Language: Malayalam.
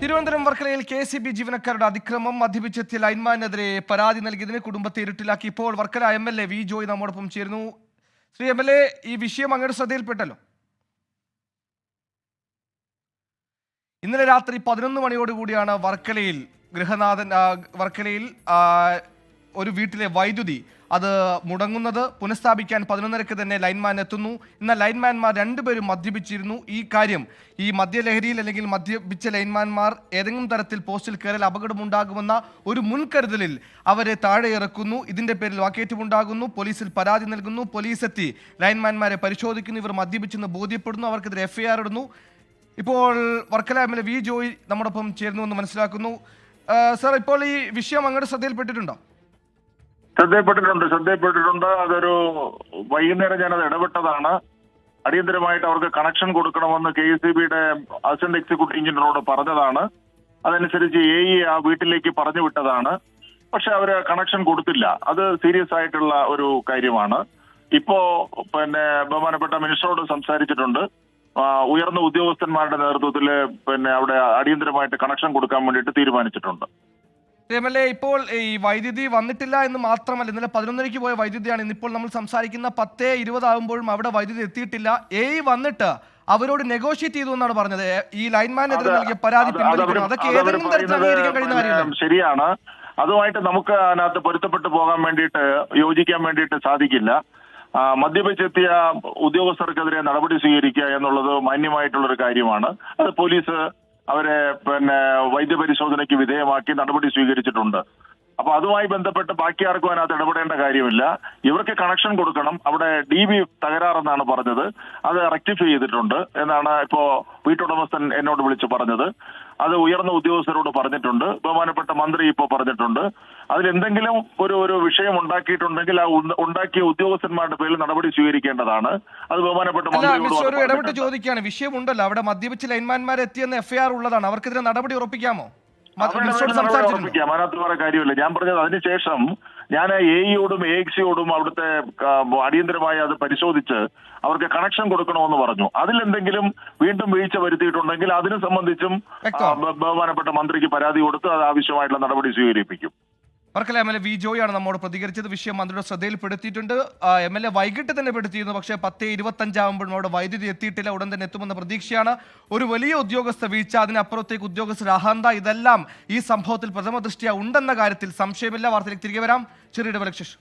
തിരുവനന്തപുരം വർക്കലയിൽ KCB ജീവനക്കാരുടെ അതിക്രമം മദ്യപിച്ചെത്തിയ ലൈൻമാനെതിരെ പരാതി നൽകിയതിന് കുടുംബത്തെ ഇരുട്ടിലാക്കി. ഇപ്പോൾ വർക്കല MLA വി ജോയ് നമ്മോടൊപ്പം ചേരുന്നു. ശ്രീ MLA, ഈ വിഷയം അങ്ങയുടെ ശ്രദ്ധയിൽപ്പെട്ടല്ലോ. ഇന്നലെ രാത്രി 11 മണിയോടുകൂടിയാണ് വർക്കലയിൽ ഒരു വീട്ടിലെ വൈദ്യുതി അത് മുടങ്ങുന്നത്. പുനഃസ്ഥാപിക്കാൻ 11:30 തന്നെ ലൈൻമാൻ എത്തുന്നു. എന്നാൽ ലൈൻമാൻമാർ രണ്ടുപേരും മദ്യപിച്ചിരുന്നു. ഈ കാര്യം ഈ മദ്യലഹരിയിൽ അല്ലെങ്കിൽ മദ്യപിച്ച ലൈൻമാൻമാർ ഏതെങ്കിലും തരത്തിൽ പോസ്റ്റിൽ കയറിയാൽ അപകടമുണ്ടാകുമെന്ന ഒരു മുൻകരുതലിൽ അവരെ താഴെ ഇറക്കുന്നു. ഇതിന്റെ പേരിൽ വാക്കേറ്റമുണ്ടാകുന്നു. പോലീസിൽ പരാതി നൽകുന്നു. പോലീസ് എത്തി ലൈൻമാൻമാരെ പരിശോധിക്കുന്നു. ഇവർ മദ്യപിച്ചെന്ന് ബോധ്യപ്പെടുന്നു. അവർക്കെതിരെ FIR ഇടുന്നു. ഇപ്പോൾ വർക്കല MLA വി ജോയ് നമ്മോടൊപ്പം ചേരുന്നു എന്ന് മനസ്സിലാക്കുന്നു. സർ, ഇപ്പോൾ ഈ വിഷയം അങ്ങയുടെ ശ്രദ്ധയിൽപ്പെട്ടിട്ടുണ്ടോ? ശ്രദ്ധയിൽപ്പെട്ടിട്ടുണ്ട്. അതൊരു വൈകുന്നേരം ഞാനത് ഇടപെട്ടതാണ്. അടിയന്തരമായിട്ട് അവർക്ക് കണക്ഷൻ കൊടുക്കണമെന്ന് KECBയുടെ അസിസ്റ്റന്റ് എക്സിക്യൂട്ടീവ് എഞ്ചിനീയറോട് പറഞ്ഞതാണ്. അതനുസരിച്ച് AE ആ വീട്ടിലേക്ക് പറഞ്ഞു വിട്ടതാണ്. പക്ഷെ അവര് കണക്ഷൻ കൊടുത്തില്ല. അത് സീരിയസ് ആയിട്ടുള്ള ഒരു കാര്യമാണ്. ഇപ്പോ ബഹുമാനപ്പെട്ട മിനിസ്റ്ററോട് സംസാരിച്ചിട്ടുണ്ട്. ഉയർന്ന ഉദ്യോഗസ്ഥന്മാരുടെ നേതൃത്വത്തിൽ അവിടെ അടിയന്തരമായിട്ട് കണക്ഷൻ കൊടുക്കാൻ വേണ്ടിയിട്ട് തീരുമാനിച്ചിട്ടുണ്ട്. MLA, ഇപ്പോൾ ഈ വൈദ്യുതി വന്നിട്ടില്ല എന്ന് മാത്രമല്ല, ഇന്നലെ 11:30 പോയ വൈദ്യുതിയാണ്. ഇന്നിപ്പോൾ നമ്മൾ സംസാരിക്കുന്ന 10:20 ആകുമ്പോഴും അവിടെ വൈദ്യുതി എത്തിയിട്ടില്ല. AE വന്നിട്ട് അവരോട് നെഗോഷിയേറ്റ് ചെയ്തു എന്നാണ് പറഞ്ഞത്. ഈ ലൈൻമാനെതിരെ നൽകിയ പരാതി പിൻവലിക്കണം. അതൊക്കെ ഏതെങ്കിലും തരത്തിൽ അംഗീകരിക്കാൻ കഴിയുന്ന കാര്യമല്ല. ശരിയാണ്. അതുമായിട്ട് നമുക്ക് അതിനകത്ത് പൊരുത്തപ്പെട്ടു പോകാൻ വേണ്ടിയിട്ട് യോജിക്കാൻ വേണ്ടിയിട്ട് സാധിക്കില്ല. മദ്യപിച്ചെത്തിയ ഉദ്യോഗസ്ഥർക്കെതിരെ നടപടി സ്വീകരിക്കുക എന്നുള്ളത് മാന്യമായിട്ടുള്ളൊരു കാര്യമാണ്. അത് പോലീസ് അവരെ വൈദ്യപരിശോധനയ്ക്ക് വിധേയമാക്കി നടപടി സ്വീകരിച്ചിട്ടുണ്ട്. അപ്പൊ അതുമായി ബന്ധപ്പെട്ട് ബാക്കി ആർക്കും അതിനകത്ത് ഇടപെടേണ്ട കാര്യമില്ല. ഇവർക്ക് കണക്ഷൻ കൊടുക്കണം. അവിടെ DB തകരാറെന്നാണ് പറഞ്ഞത്. അത് റെക്ടിഫൈ ചെയ്തിട്ടുണ്ട് എന്നാണ് ഇപ്പോ വീട്ടുടമസ്ഥൻ എന്നോട് വിളിച്ച് പറഞ്ഞത്. അത് ഉയർന്ന ഉദ്യോഗസ്ഥരോട് പറഞ്ഞിട്ടുണ്ട്. ബഹുമാനപ്പെട്ട മന്ത്രി ഇപ്പോൾ പറഞ്ഞിട്ടുണ്ട്. അതിലെന്തെങ്കിലും ഒരു വിഷയം ഉണ്ടാക്കിയിട്ടുണ്ടെങ്കിൽ ആ ഉണ്ടാക്കിയ ഉദ്യോഗസ്ഥന്മാരുടെ പേരിൽ നടപടി സ്വീകരിക്കേണ്ടതാണ്. അത് ബഹുമാനപ്പെട്ട മന്ത്രിയോട് ഇടപെട്ട് ചോദിക്കുകയാണ്. വിഷയമുണ്ടല്ലോ, അവിടെ മദ്യപിച്ച് ലൈൻമാൻമാർ എത്തിയെന്ന് FIR ഉള്ളതാണ്. അവർക്കെതിരെ നടപടി ഉറപ്പിക്കാമോ? ഉറപ്പിക്കാം. അതിനകത്ത് വേറെ കാര്യമില്ല. ഞാൻ പറഞ്ഞത് അതിനുശേഷം ഞാൻ AEയോടും AXയോടും അവിടുത്തെ അടിയന്തരമായി അത് പരിശോധിച്ച് അവർക്ക് കണക്ഷൻ കൊടുക്കണമെന്ന് പറഞ്ഞു. അതിലെന്തെങ്കിലും വീണ്ടും വീഴ്ച വരുത്തിയിട്ടുണ്ടെങ്കിൽ അതിനെ സംബന്ധിച്ചും ബഹുമാനപ്പെട്ട മന്ത്രിക്ക് പരാതി കൊടുത്ത് അത് ആവശ്യമായിട്ടുള്ള നടപടി സ്വീകരിപ്പിക്കും. വർക്കല MLA വി ജോയ് ആണ് നമ്മോട് പ്രതികരിച്ചത്. വിഷയം മന്ത്രിയുടെ ശ്രദ്ധയിൽപ്പെടുത്തിയിട്ടുണ്ട്. MLA വൈകിട്ട് തന്നെ പെടുത്തിയിരുന്നു. പക്ഷേ 10:25 ആകുമ്പോഴും അവിടെ വൈദ്യുതി എത്തിയിട്ടില്ല. ഉടൻ തന്നെ എത്തുമെന്ന പ്രതീക്ഷയാണ്. ഒരു വലിയ ഉദ്യോഗസ്ഥ വീഴ്ച, അതിനപ്പുറത്തേക്ക് ഉദ്യോഗസ്ഥരുടെ അഹന്ത, ഇതെല്ലാം ഈ സംഭവത്തിൽ പ്രഥമ ദൃഷ്ട്യാ ഉണ്ടെന്ന കാര്യത്തിൽ സംശയമില്ല. വാർത്തയിലേക്ക് തിരികെ വരാം. ചെറിയ ഇടവേളയ്ക്ക് ശേഷം.